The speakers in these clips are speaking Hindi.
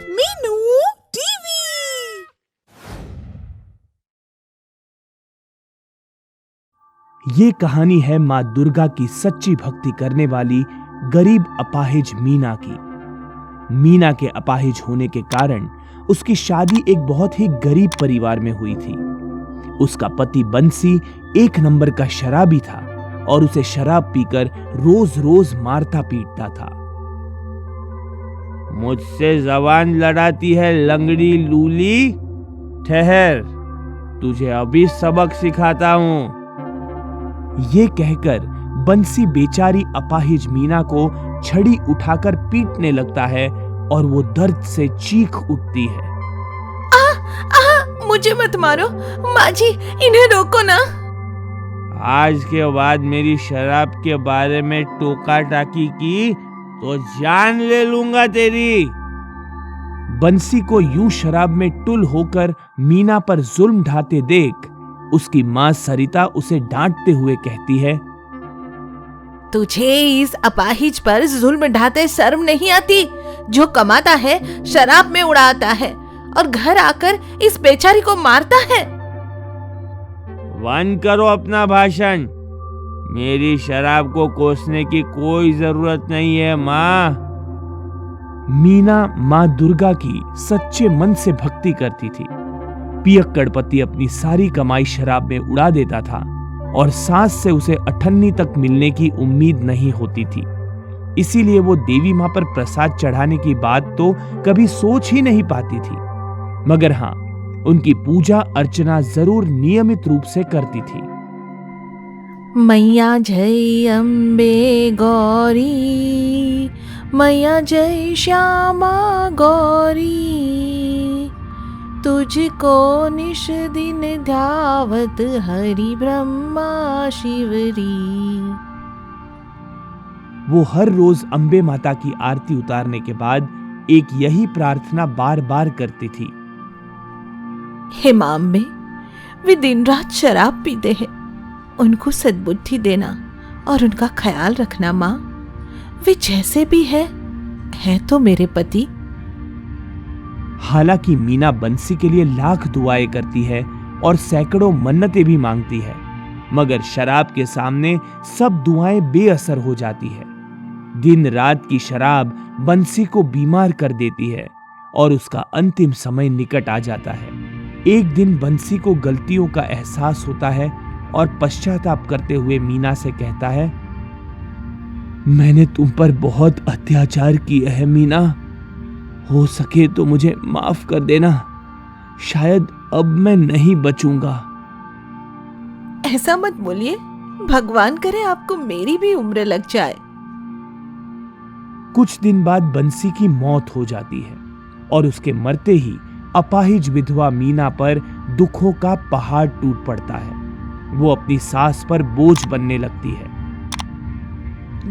मीनू टीवी। ये कहानी है माँ दुर्गा की सच्ची भक्ति करने वाली गरीब अपाहिज मीना की। मीना के अपाहिज होने के कारण उसकी शादी एक बहुत ही गरीब परिवार में हुई थी। उसका पति बंसी एक नंबर का शराबी था और उसे शराब पीकर रोज रोज मारता पीटता था। मुझसे जबान लड़ाती है लंगड़ी लूली, ठहर, तुझे अभी सबक सिखाता हूं। ये कहकर बंसी बेचारी अपाहिज मीना को छड़ी उठाकर पीटने लगता है और वो दर्द से चीख उठती है। मुझे मत मारो माँ जी, इन्हें रोको ना। आज के बाद मेरी शराब के बारे में टोका टाकी की तो जान ले लूंगा तेरी। बंसी को यूं शराब में टुल होकर मीना पर जुल्म ढाते देख उसकी मां सरिता उसे डांटते हुए कहती है, तुझे इस अपाहिज पर जुल्म ढाते शर्म नहीं आती? जो कमाता है शराब में उड़ाता है और घर आकर इस बेचारी को मारता है। बंद करो अपना भाषण। मेरी शराब को कोसने की कोई जरूरत नहीं है माँ। मीना माँ दुर्गा की सच्चे मन से भक्ति करती थी। पियक्कड़ पति अपनी सारी कमाई शराब में उड़ा देता था और सास से उसे अठन्नी तक मिलने की उम्मीद नहीं होती थी। इसीलिए वो देवी माँ पर प्रसाद चढ़ाने की बात तो कभी सोच ही नहीं पाती थी, मगर हाँ, उनकी पूजा अर्चना जरूर नियमित रूप से करती थी। मैया जय अम्बे गौरी, मैया जय श्यामा गौरी, तुझको निश दिन ध्यावत हरि ब्रह्मा शिवरी। वो हर रोज अम्बे माता की आरती उतारने के बाद एक यही प्रार्थना बार बार करती थी। हे माँ अम्बे, वे दिन रात शराब पीते हैं, उनको सद्बुद्धि देना और उनका ख्याल रखना माँ। वे जैसे भी है तो मेरे पति। हालांकि मीना बंसी के लिए लाख दुआएं करती है और सैकड़ों मन्नतें भी मांगती है, मगर शराब के सामने सब दुआएं बेअसर हो जाती है। दिन रात की शराब बंसी को बीमार कर देती है और उसका अंतिम समय निकट आ जाता है। एक दिन बंसी को गलतियों का एहसास होता है और पश्चाताप करते हुए मीना से कहता है, मैंने तुम पर बहुत अत्याचार किया है मीना, हो सके तो मुझे माफ कर देना, शायद अब मैं नहीं बचूंगा। ऐसा मत बोलिए, भगवान करे आपको मेरी भी उम्र लग जाए। कुछ दिन बाद बंसी की मौत हो जाती है और उसके मरते ही अपाहिज विधवा मीना पर दुखों का पहाड़ टूट पड़ता है। वो अपनी सास पर बोझ बनने लगती है।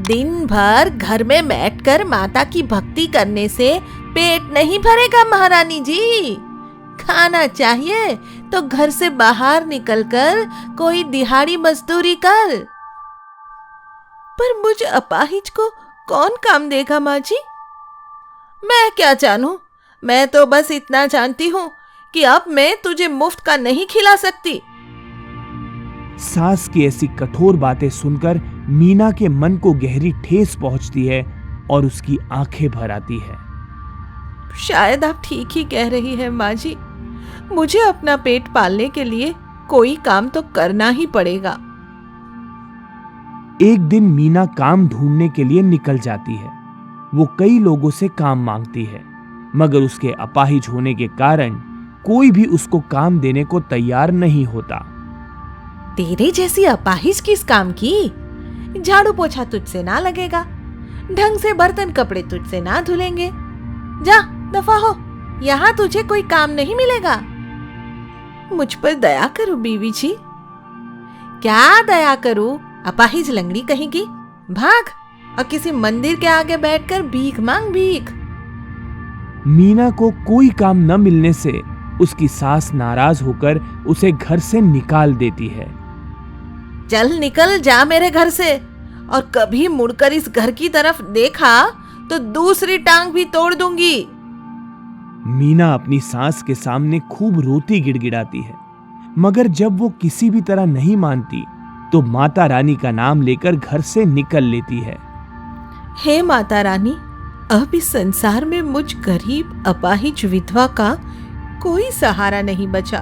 दिन भर घर में बैठकर माता की भक्ति करने से पेट नहीं भरेगा महारानी जी। खाना चाहिए तो घर से बाहर निकलकर कोई दिहाड़ी मजदूरी कर। पर मुझ अपाहिज को कौन काम देगा माँ जी? मैं क्या जानूं? मैं तो बस इतना जानती हूँ कि अब मैं तुझे मुफ्त का नहीं खिला सकती। सास की ऐसी कठोर बातें सुनकर मीना के मन को गहरी ठेस पहुंचती है और उसकी आंखें भर आती है। शायद आप ठीक ही कह रही हैं माँ जी, मुझे अपना पेट पालने के लिए कोई काम तो करना ही पड़ेगा। एक दिन मीना काम ढूंढने के लिए निकल जाती है। वो कई लोगों से काम मांगती है, मगर उसके अपाहिज होने के कारण कोई भी उसको काम देने को तैयार नहीं होता। तेरे जैसी अपाहिज किस काम की? झाड़ू पोछा तुझसे ना लगेगा, ढंग से बर्तन कपड़े तुझसे ना धुलेंगे। जा दफा हो, यहाँ तुझे कोई काम नहीं मिलेगा। मुझ पर दया करो बीवी जी। क्या दया करूं? अपाहिज लंगड़ी कहेगी, भाग और किसी मंदिर के आगे बैठकर भीख मांग भीख। मीना को कोई काम न मिलने से उसकी सास नाराज होकर उसे घर से निकाल देती है। चल निकल जा मेरे घर से, और कभी मुड़कर इस घर की तरफ देखा तो दूसरी टांग भी तोड़ दूंगी। मीना अपनी सास के सामने खूब रोती गिड़गिड़ाती है, मगर जब वो किसी भी तरह नहीं मानती तो माता रानी का नाम लेकर घर से निकल लेती है। हे माता रानी, अब इस संसार में मुझ गरीब अपाहिज विधवा का कोई सहारा नहीं बचा,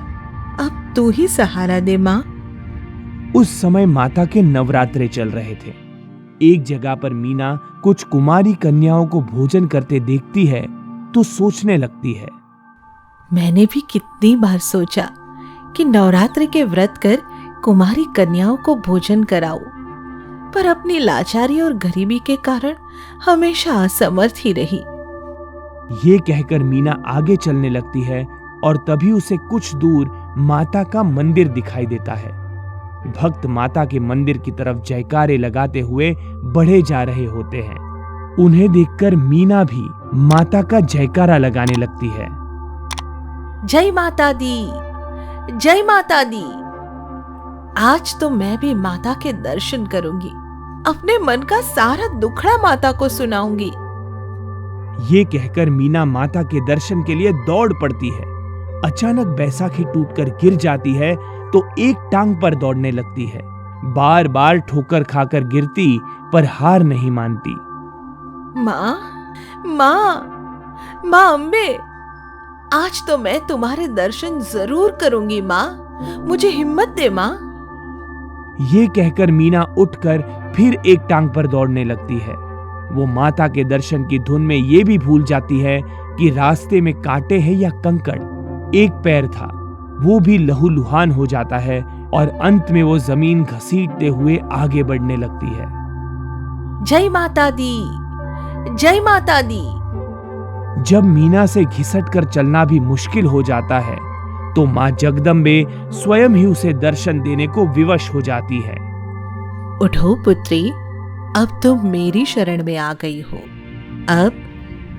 अब तू ही सहारा दे माँ। उस समय माता के नवरात्रे चल रहे थे। एक जगह पर मीना कुछ कुमारी कन्याओं को भोजन करते देखती है तो सोचने लगती है, मैंने भी कितनी बार सोचा कि नवरात्रि के व्रत कर कुमारी कन्याओं को भोजन कराऊं, पर अपनी लाचारी और गरीबी के कारण हमेशा असमर्थ ही रही। ये कहकर मीना आगे चलने लगती है और तभी उसे कुछ दूर माता का मंदिर दिखाई देता है। भक्त माता के मंदिर की तरफ जयकारे लगाते हुए बढ़े जा रहे होते हैं। उन्हें देखकर मीना भी माता का जयकारा लगाने लगती है। जय माता दी, जय माता दी। आज तो मैं भी माता के दर्शन करूंगी, अपने मन का सारा दुखड़ा माता को सुनाऊंगी। ये कहकर मीना माता के दर्शन के लिए दौड़ पड़ती है। अचानक बैसाखी टूटकर गिर जाती है तो एक टांग पर दौड़ने लगती है। बार बार ठोकर खाकर गिरती पर हार नहीं मानती। माँ, माँ, माँ अम्बे, आज तो मैं तुम्हारे दर्शन जरूर करूंगी माँ, मुझे हिम्मत दे माँ। ये कहकर मीना उठकर फिर एक टांग पर दौड़ने लगती है। वो माता के दर्शन की धुन में ये भी भूल जाती है कि रास्ते में कांटे हैं या कंकड़। एक पैर था, वो भी लहूलुहान हो जाता है और अंत में वो जमीन घसीटते हुए आगे बढ़ने लगती है। जय माता दी, जय माता दी। जब मीना से घिसट कर चलना भी मुश्किल हो जाता है तो मां जगदम्बे स्वयं ही उसे दर्शन देने को विवश हो जाती है। उठो पुत्री, अब तुम मेरी शरण में आ गई हो। अब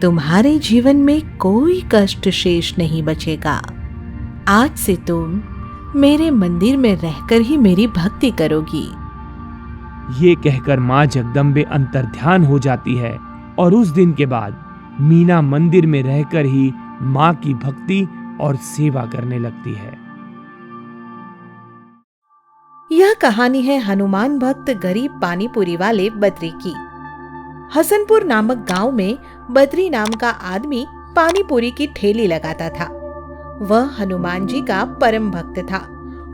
तुम्हारे जीवन में कोई कष्ट शेष नहीं बचेगा। आज से तुम मेरे मंदिर में रहकर ही मेरी भक्ति करोगी। ये कहकर मां जगदम्बे अंतर्ध्यान हो जाती है और उस दिन के बाद मीना मंदिर में रहकर ही मां की भक्ति और सेवा करने लगती है। यह कहानी है हनुमान भक्त गरीब पानीपुरी वाले बद्री की। हसनपुर नामक गांव में बद्री नाम का आदमी पानीपुरी की ठेली लगाता था। वह हनुमान जी का परम भक्त था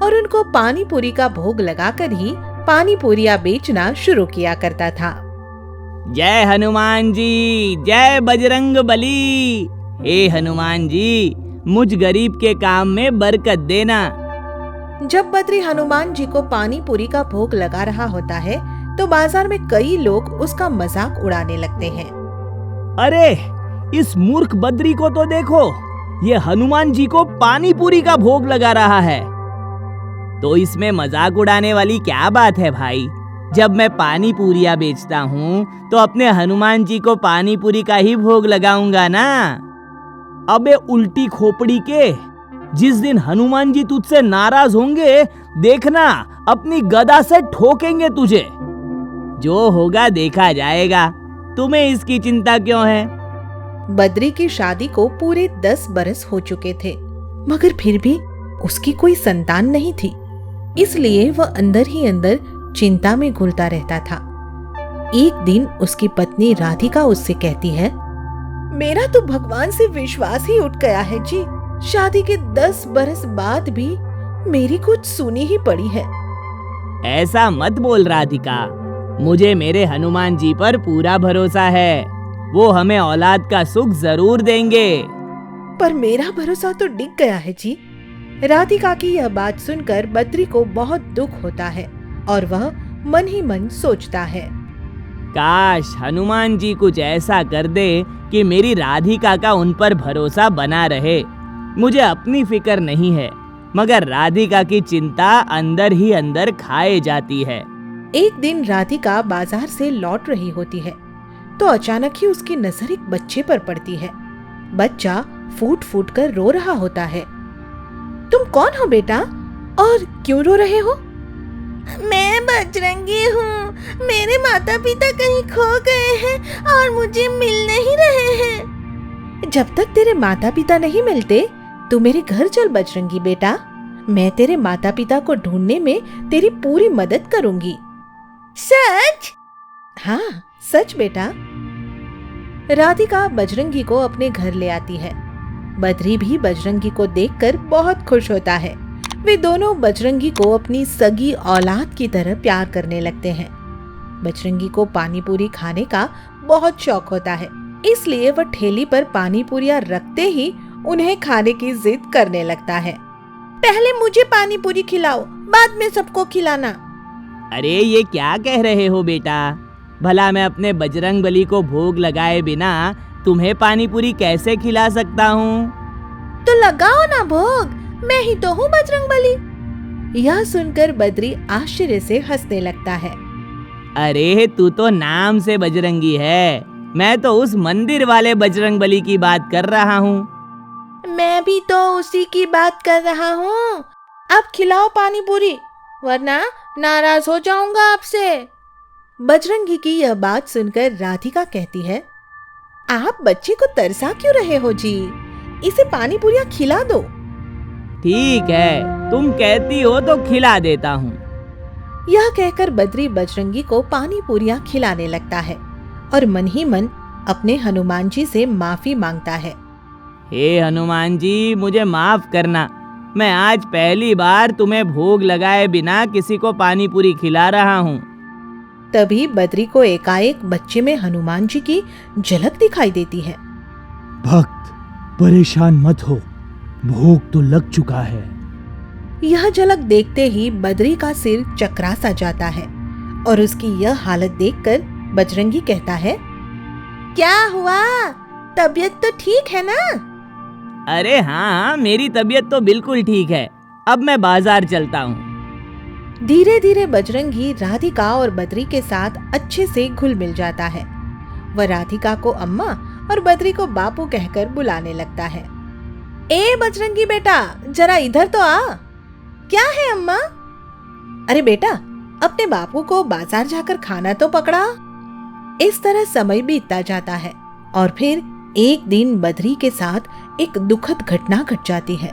और उनको पानीपुरी का भोग लगाकर ही पानीपुरियां बेचना शुरू किया करता था। जय हनुमान जी, जय बजरंग बली। हे हनुमान जी, मुझ गरीब के काम में बरकत देना। जब बद्री हनुमान जी को पानीपुरी का भोग लगा रहा होता है तो बाजार में कई लोग उसका मजाक उड़ाने लगते हैं। अरे, इस मूर्ख बद्री को तो देखो, ये हनुमान जी को पानीपुरी का भोग लगा रहा है। तो इसमें मजाक उड़ाने वाली क्या बात है भाई? जब मैं पानी पूरियां बेचता हूँ तो अपने हनुमान जी को पानी पूरी का ही भोग लगाऊंगा ना। अबे उल्टी खोपड़ी के, जिस दिन हनुमान जी तुझसे नाराज होंगे, देखना अपनी गदा से ठोकेंगे तुझे। जो होगा देखा जाएगा, तुम्हें इसकी चिंता क्यों है? बद्री की शादी को पूरे 10 बरस हो चुके थे, मगर फिर भी उसकी कोई संतान नहीं थी। इसलिए वह अंदर ही अंदर चिंता में घुलता रहता था। एक दिन उसकी पत्नी राधिका उससे कहती है, मेरा तो भगवान से विश्वास ही उठ गया है जी। शादी के 10 बरस बाद भी मेरी कुछ सुनी ही पड़ी है। ऐसा मत बोल राधिका, मुझे मेरे हनुमान जी पर पूरा भरोसा है। वो हमें औलाद का सुख जरूर देंगे। पर मेरा भरोसा तो डिग गया है जी। राधिका की यह बात सुनकर बद्री को बहुत दुख होता है और वह मन ही मन सोचता है, काश हनुमान जी कुछ ऐसा कर दे कि मेरी राधिका का उन पर भरोसा बना रहे। मुझे अपनी फिक्र नहीं है, मगर राधिका की चिंता अंदर ही अंदर खाए जाती है। एक दिन राधिका बाजार से लौट रही होती है तो अचानक ही उसकी नजर एक बच्चे पर पड़ती है। बच्चा फूट फूट कर रो रहा होता है। तुम कौन हो बेटा और क्यों रो रहे हो? मैं बजरंगी हूँ। मेरे माता पिता कहीं खो गए हैं और मुझे मिल नहीं रहे हैं। जब तक तेरे माता पिता नहीं मिलते तू मेरे घर चल बजरंगी बेटा। मैं तेरे माता पिता को ढूंढने में तेरी पूरी मदद करूंगी। सच? हाँ सच बेटा। राधिका बजरंगी को अपने घर ले आती है। बद्री भी बजरंगी को देखकर बहुत खुश होता है। वे दोनों बजरंगी को अपनी सगी औलाद की तरह प्यार करने लगते हैं। बजरंगी को पानी पूरी खाने का बहुत शौक होता है, इसलिए वह ठेली पर पानी पूरियां रखते ही उन्हें खाने की जिद करने लगता है। पहले मुझे पानी पूरी खिलाओ, बाद में सबको खिलाना। अरे ये क्या कह रहे हो बेटा? भला मैं अपने बजरंग बली को भोग लगाए बिना तुम्हें पानी पूरी कैसे खिला सकता हूँ? तो लगाओ ना भोग, मैं ही तो हूँ बजरंग बली। यह सुनकर बद्री आश्चर्य से हंसने लगता है। अरे तू तो नाम से बजरंगी है, मैं तो उस मंदिर वाले बजरंग बली की बात कर रहा हूँ। मैं भी तो उसी की बात कर रहा हूँ। अब खिलाओ पानी पूरी, वरना नाराज हो जाऊंगा आपसे। बजरंगी की यह बात सुनकर राधिका कहती है, आप बच्चे को तरसा क्यों रहे हो जी? इसे पानी पूरियां खिला दो। ठीक है, तुम कहती हो तो खिला देता हूँ। यह कहकर बद्री बजरंगी को पानी पूरियां खिलाने लगता है और मन ही मन अपने हनुमान जी से माफी मांगता है। हे हनुमान जी, मुझे माफ करना। मैं आज पहली बार तुम्हें भोग लगाए बिना किसी को पानी पूरी खिला रहा हूँ। तभी बद्री को एकाएक बच्चे में हनुमान जी की झलक दिखाई देती है। भक्त परेशान मत हो, भोग तो लग चुका है। यह झलक देखते ही बद्री का सिर चकरा सा जाता है और उसकी यह हालत देखकर बजरंगी कहता है, क्या हुआ? तबीयत तो ठीक है ना? अरे हाँ, मेरी तबीयत तो बिल्कुल ठीक है। अब मैं बाजार चलता हूँ। धीरे धीरे बजरंगी राधिका और बद्री के साथ अच्छे से घुल मिल जाता है। वह राधिका को अम्मा और बद्री को बापू कहकर बुलाने लगता है। ए बजरंगी बेटा, जरा इधर तो आ। क्या है अम्मा? अरे बेटा, अपने बापू को बाजार जाकर खाना तो पकड़ा। इस तरह समय बीतता जाता है और फिर एक दिन बद्री के साथ एक दुखद घटना घट जाती है।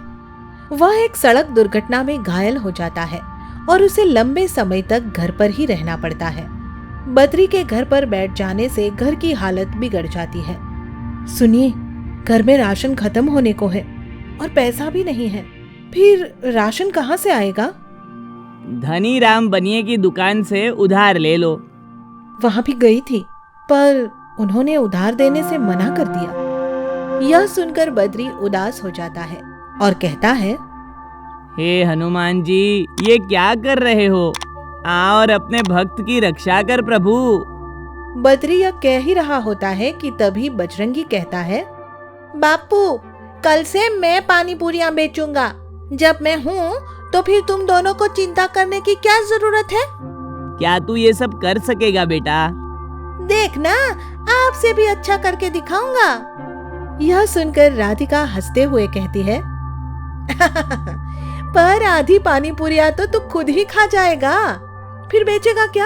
वह एक सड़क दुर्घटना में घायल हो जाता है और उसे लंबे समय तक घर पर ही रहना पड़ता है। बद्री के घर पर बैठ जाने से घर की हालत बिगड़ जाती है। सुनिए, घर में राशन खत्म होने को है और पैसा भी नहीं है, फिर राशन कहाँ से आएगा? धनी राम बनिए की दुकान से उधार ले लो। वहां भी गई थी, पर उन्होंने उधार देने से मना कर दिया। यह सुनकर बद्री उदास हो जाता है और कहता है, हे हनुमान जी, ये क्या कर रहे हो? और अपने भक्त की रक्षा कर प्रभु। बद्री यह कह ही रहा होता है कि तभी बजरंगी कहता है, बापू, कल से मैं पानी पूरियां बेचूंगा। जब मैं हूँ तो फिर तुम दोनों को चिंता करने की क्या जरूरत है? क्या तू ये सब कर सकेगा बेटा? देखना, आपसे भी अच्छा करके दिखाऊंगा। यह सुनकर राधिका हंसते हुए कहती है, पर आधी पानी पूरियां तो तू खुद ही खा जाएगा, फिर बेचेगा क्या?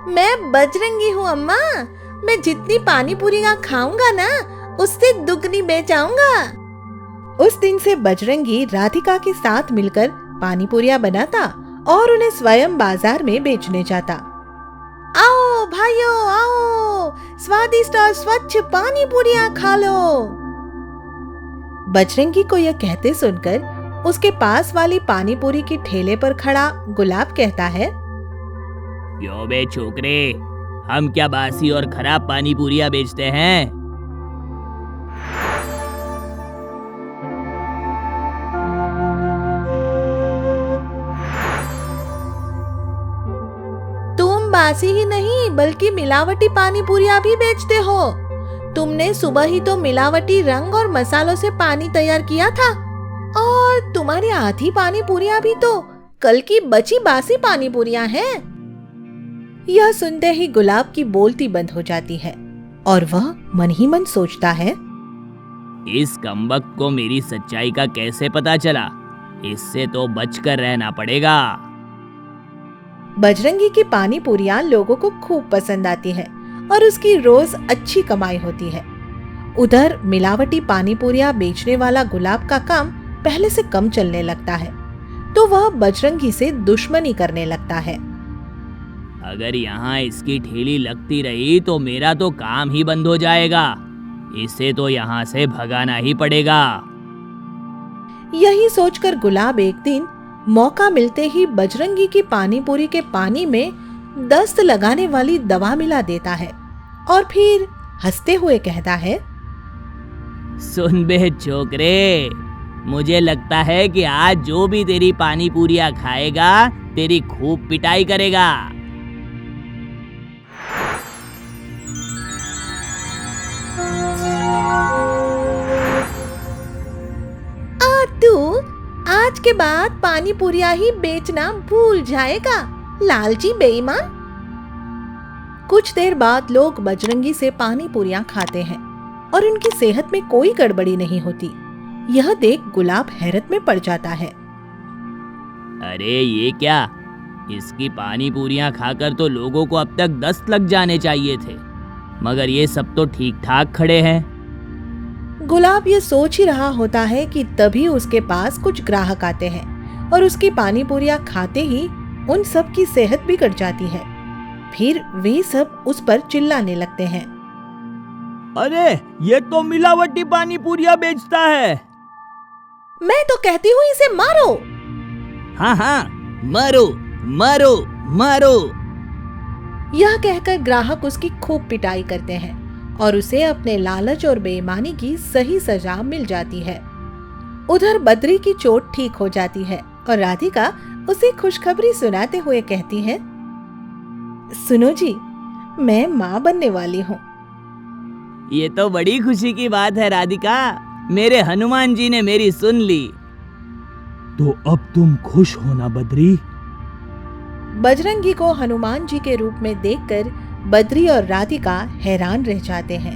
मैं बजरंगी हूँ अम्मा, मैं जितनी पानी पूरियां खाऊंगा ना, उससे दुगनी बेच आऊंगा। उस दिन से बजरंगी राधिका के साथ मिलकर पानी पूरियां बनाता और उन्हें स्वयं बाजार में बेचने जाता। आओ भाइयों, आओ, स्वादिष्ट और स्वच्छ पानी पूरियां खा लो। बजरंगी को यह कहते सुनकर उसके पास वाली पानी पूरी की ठेले पर खड़ा गुलाब कहता है, क्यों बे छोकरे, हम क्या बासी और खराब पानी पूरियां बेचते हैं? तुम बासी ही नहीं बल्कि मिलावटी पानी पूरियां भी बेचते हो। तुमने सुबह ही तो मिलावटी रंग और मसालों से पानी तैयार किया था और तुम्हारी आधी पानी पूरियां भी तो कल की बची बासी पानी पूरियां हैं। यह सुनते ही गुलाब की बोलती बंद हो जाती है और वह मन ही मन सोचता है, इस कमबख्त को मेरी सच्चाई का कैसे पता चला? इससे तो बचकर रहना पड़ेगा। बजरंगी की पानी पूरियां लोगों को खूब पसंद आती है और उसकी रोज अच्छी कमाई होती है। उधर मिलावटी पानी पूरियां बेचने वाला गुलाब का काम पहले से कम चलने लगता है, तो वह बजरंगी से दुश्मनी करने लगता है। अगर यहाँ इसकी ठेली लगती रही तो मेरा तो काम ही बंद हो जाएगा। इसे तो यहाँ से भगाना ही पड़ेगा। यही सोचकर गुलाब एक दिन मौका मिलते ही बजरंगी की पानी पूरी के पानी में दस्त लगाने वाली दवा मिला देता है और फिर हंसते हुए कहता है, सुन बे छोकरे, मुझे लगता है कि आज जो भी तेरी पानी पूरियां खाएगा तेरी खूब पिटाई करेगा। तू आज के बाद पानी पूरियां ही बेचना भूल जाएगा, लालची बेईमान। कुछ देर बाद लोग बजरंगी से पानी पूरियां खाते हैं और उनकी सेहत में कोई गड़बड़ी नहीं होती। यह देख गुलाब हैरत में पड़ जाता है। अरे ये क्या, इसकी पानी पूरियां खाकर तो लोगों को अब तक दस्त लग जाने चाहिए थे, मगर ये सब तो ठीक ठाक खड़े हैं। गुलाब ये सोच ही रहा होता है कि तभी उसके पास कुछ ग्राहक आते हैं और उसकी पानी पूरियां खाते ही उन सब की सेहत बिगड़ जाती है। फिर वे सब उस पर चिल्लाने लगते हैं, अरे ये तो मिलावटी पानी पूरियां बेचता है। मैं तो कहती हूँ इसे मारो। हाँ हाँ, मारो मारो मारो। यह कहकर ग्राहक उसकी खूब पिटाई करते हैं और उसे अपने लालच और बेईमानी की सही सजा मिल जाती है। उधर बद्री की चोट ठीक हो जाती है और राधिका उसे खुशखबरी सुनाते हुए कहती है, सुनो जी, मैं माँ बनने वाली हूँ। ये तो बड़ी खुशी की बात है राधिका, मेरे हनुमान जी ने मेरी सुन ली। तो अब तुम खुश हो ना बद्री? बजरंगी को हनुमान जी के रूप में देखकर बद्री और राधिका हैरान रह जाते हैं।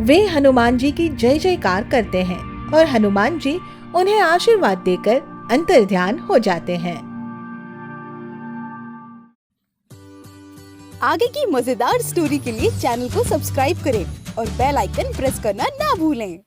वे हनुमान जी की जय जयकार करते हैं और हनुमान जी उन्हें आशीर्वाद देकर अंतर्ध्यान हो जाते हैं। आगे की मजेदार स्टोरी के लिए चैनल को सब्सक्राइब करें और बेल आइकन प्रेस करना ना भूलें।